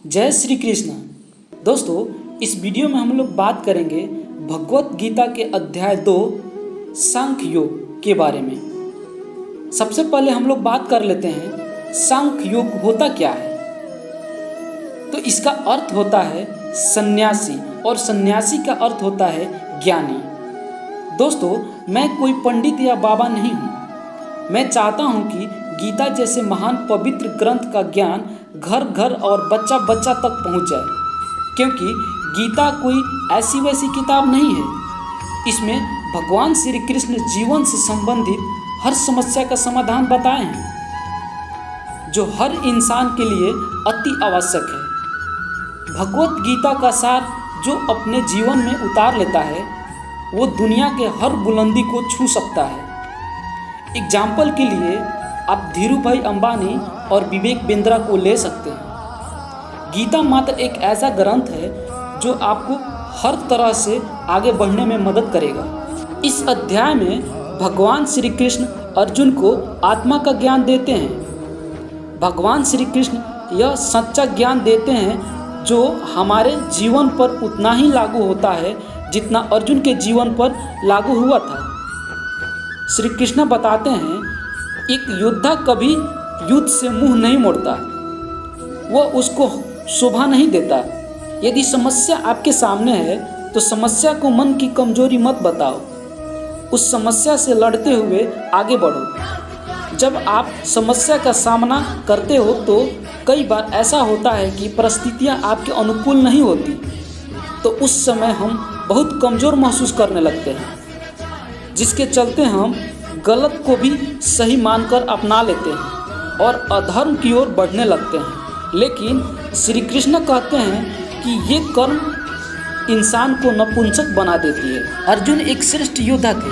जय श्री कृष्ण। दोस्तों, इस वीडियो में हम लोग बात करेंगे भगवत गीता के अध्याय 2 सांख्य योग के बारे में। सबसे पहले हम लोग बात कर लेते हैं सांख्य योग होता क्या है। तो इसका अर्थ होता है सन्यासी, और सन्यासी का अर्थ होता है ज्ञानी। दोस्तों, मैं कोई पंडित या बाबा नहीं हूँ। मैं चाहता हूँ कि गीता जैसे महान पवित्र ग्रंथ का ज्ञान घर घर और बच्चा बच्चा तक पहुँच जाए, क्योंकि गीता कोई ऐसी वैसी किताब नहीं है। इसमें भगवान श्री कृष्ण जीवन से संबंधित हर समस्या का समाधान बताए हैं, जो हर इंसान के लिए अति आवश्यक है। भगवत गीता का सार जो अपने जीवन में उतार लेता है, वो दुनिया के हर बुलंदी को छू सकता है। एग्जाम्पल के लिए आप धीरू भाई अंबानी और विवेक बिंद्रा को ले सकते हैं। गीता मात्र एक ऐसा ग्रंथ है जो आपको हर तरह से आगे बढ़ने में मदद करेगा। इस अध्याय में भगवान श्री कृष्ण अर्जुन को आत्मा का ज्ञान देते हैं। भगवान श्री कृष्ण यह सच्चा ज्ञान देते हैं जो हमारे जीवन पर उतना ही लागू होता है जितना अर्जुन के जीवन पर लागू हुआ था। श्री कृष्ण बताते हैं, एक योद्धा कभी युद्ध से मुंह नहीं मोड़ता, वह उसको शोभा नहीं देता। यदि समस्या आपके सामने है तो समस्या को मन की कमजोरी मत बताओ, उस समस्या से लड़ते हुए आगे बढ़ो। जब आप समस्या का सामना करते हो तो कई बार ऐसा होता है कि परिस्थितियां आपके अनुकूल नहीं होती, तो उस समय हम बहुत कमज़ोर महसूस करने लगते हैं, जिसके चलते हम गलत को भी सही मानकर अपना लेते हैं और अधर्म की ओर बढ़ने लगते हैं। लेकिन श्री कृष्ण कहते हैं कि ये कर्म इंसान को नपुंसक बना देती है। अर्जुन एक श्रेष्ठ योद्धा थे,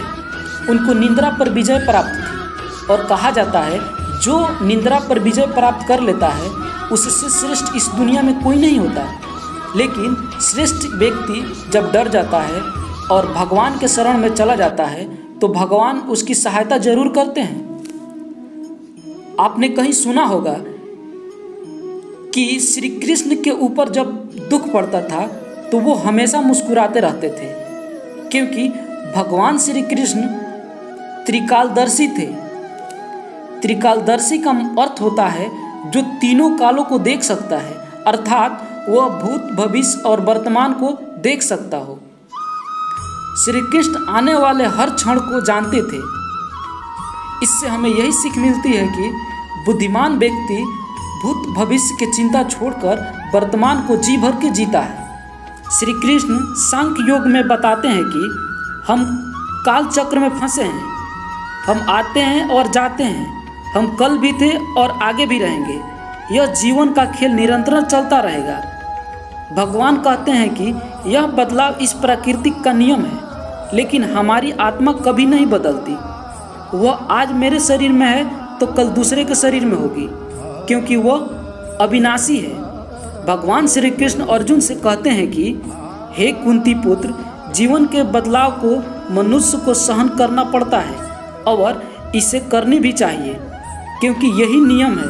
उनको निंद्रा पर विजय प्राप्त थी, और कहा जाता है जो निंद्रा पर विजय प्राप्त कर लेता है उससे श्रेष्ठ इस दुनिया में कोई नहीं होता। लेकिन श्रेष्ठ व्यक्ति जब डर जाता है और भगवान के शरण में चला जाता है तो भगवान उसकी सहायता जरूर करते हैं। आपने कहीं सुना होगा कि श्री कृष्ण के ऊपर जब दुख पड़ता था तो वो हमेशा मुस्कुराते रहते थे, क्योंकि भगवान श्री कृष्ण त्रिकालदर्शी थे। त्रिकालदर्शी का अर्थ होता है जो तीनों कालों को देख सकता है, अर्थात वह भूत, भविष्य और वर्तमान को देख सकता हो। श्री कृष्ण आने वाले हर क्षण को जानते थे। इससे हमें यही सीख मिलती है कि बुद्धिमान व्यक्ति भूत भविष्य की चिंता छोड़कर वर्तमान को जी भर के जीता है। श्री कृष्ण सांख्य योग में बताते हैं कि हम काल चक्र में फंसे हैं, हम आते हैं और जाते हैं, हम कल भी थे और आगे भी रहेंगे। यह जीवन का खेल निरंतर चलता रहेगा। भगवान कहते हैं कि यह बदलाव इस प्राकृतिक का नियम है, लेकिन हमारी आत्मा कभी नहीं बदलती। वह आज मेरे शरीर में है तो कल दूसरे के शरीर में होगी, क्योंकि वह अविनाशी है। भगवान श्री कृष्ण अर्जुन से कहते हैं कि हे कुंती पुत्र, जीवन के बदलाव को मनुष्य को सहन करना पड़ता है और इसे करनी भी चाहिए, क्योंकि यही नियम है।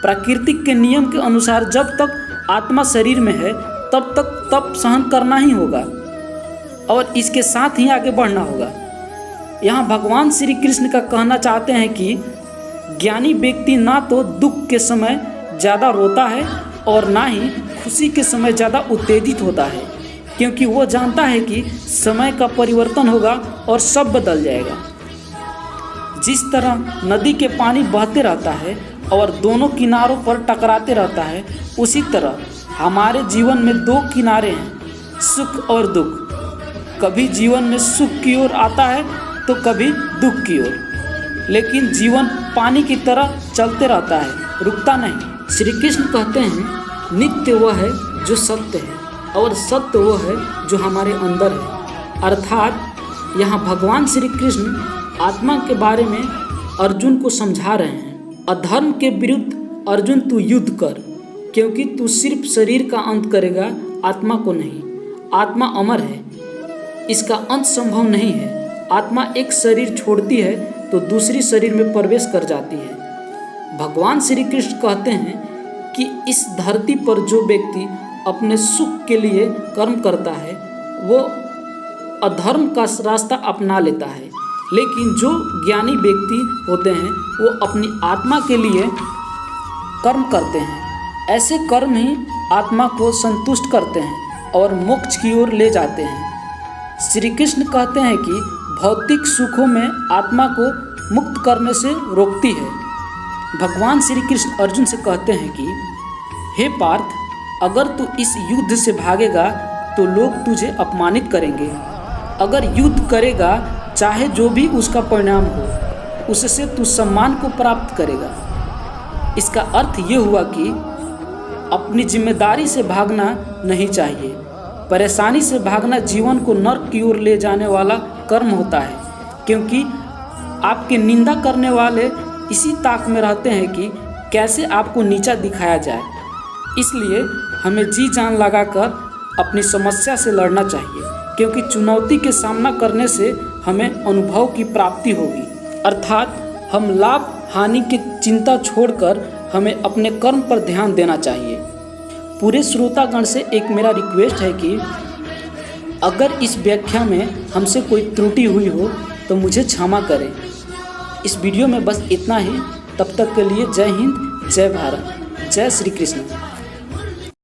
प्राकृतिक के नियम के अनुसार जब तक आत्मा शरीर में है तब तक तप सहन करना ही होगा और इसके साथ ही आगे बढ़ना होगा। यहाँ भगवान श्री कृष्ण का कहना चाहते हैं कि ज्ञानी व्यक्ति ना तो दुख के समय ज़्यादा रोता है और ना ही खुशी के समय ज़्यादा उत्तेजित होता है, क्योंकि वो जानता है कि समय का परिवर्तन होगा और सब बदल जाएगा। जिस तरह नदी के पानी बहते रहता है और दोनों किनारों पर टकराते रहता है, उसी तरह हमारे जीवन में दो किनारे हैं, सुख और दुख। कभी जीवन में सुख की ओर आता है तो कभी दुख की ओर, लेकिन जीवन पानी की तरह चलते रहता है, रुकता नहीं। श्री कृष्ण कहते हैं नित्य वह है जो सत्य है और सत्य वो है जो हमारे अंदर है। अर्थात यहाँ भगवान श्री कृष्ण आत्मा के बारे में अर्जुन को समझा रहे हैं। अधर्म के विरुद्ध अर्जुन तू युद्ध कर, क्योंकि तू सिर्फ शरीर का अंत करेगा, आत्मा को नहीं। आत्मा अमर है, इसका अंत संभव नहीं है। आत्मा एक शरीर छोड़ती है तो दूसरी शरीर में प्रवेश कर जाती है। भगवान श्री कृष्ण कहते हैं कि इस धरती पर जो व्यक्ति अपने सुख के लिए कर्म करता है वो अधर्म का रास्ता अपना लेता है, लेकिन जो ज्ञानी व्यक्ति होते हैं वो अपनी आत्मा के लिए कर्म करते हैं। ऐसे कर्म ही आत्मा को संतुष्ट करते हैं और मोक्ष की ओर ले जाते हैं। श्री कृष्ण कहते हैं कि भौतिक सुखों में आत्मा को मुक्त करने से रोकती है। भगवान श्री कृष्ण अर्जुन से कहते हैं कि हे पार्थ, अगर तू इस युद्ध से भागेगा तो लोग तुझे अपमानित करेंगे। अगर युद्ध करेगा, चाहे जो भी उसका परिणाम हो, उससे तू सम्मान को प्राप्त करेगा। इसका अर्थ ये हुआ कि अपनी जिम्मेदारी से भागना नहीं चाहिए। परेशानी से भागना जीवन को नर्क की ओर ले जाने वाला कर्म होता है, क्योंकि आपके निंदा करने वाले इसी ताक में रहते हैं कि कैसे आपको नीचा दिखाया जाए। इसलिए हमें जी जान लगाकर अपनी समस्या से लड़ना चाहिए, क्योंकि चुनौती के सामना करने से हमें अनुभव की प्राप्ति होगी। अर्थात हम लाभ हानि की चिंता छोड़कर हमें अपने कर्म पर ध्यान देना चाहिए। पूरे श्रोतागण से एक मेरा रिक्वेस्ट है कि अगर इस व्याख्या में हमसे कोई त्रुटि हुई हो तो मुझे क्षमा करें। इस वीडियो में बस इतना ही। तब तक के लिए जय हिंद, जय भारत, जय श्री कृष्ण।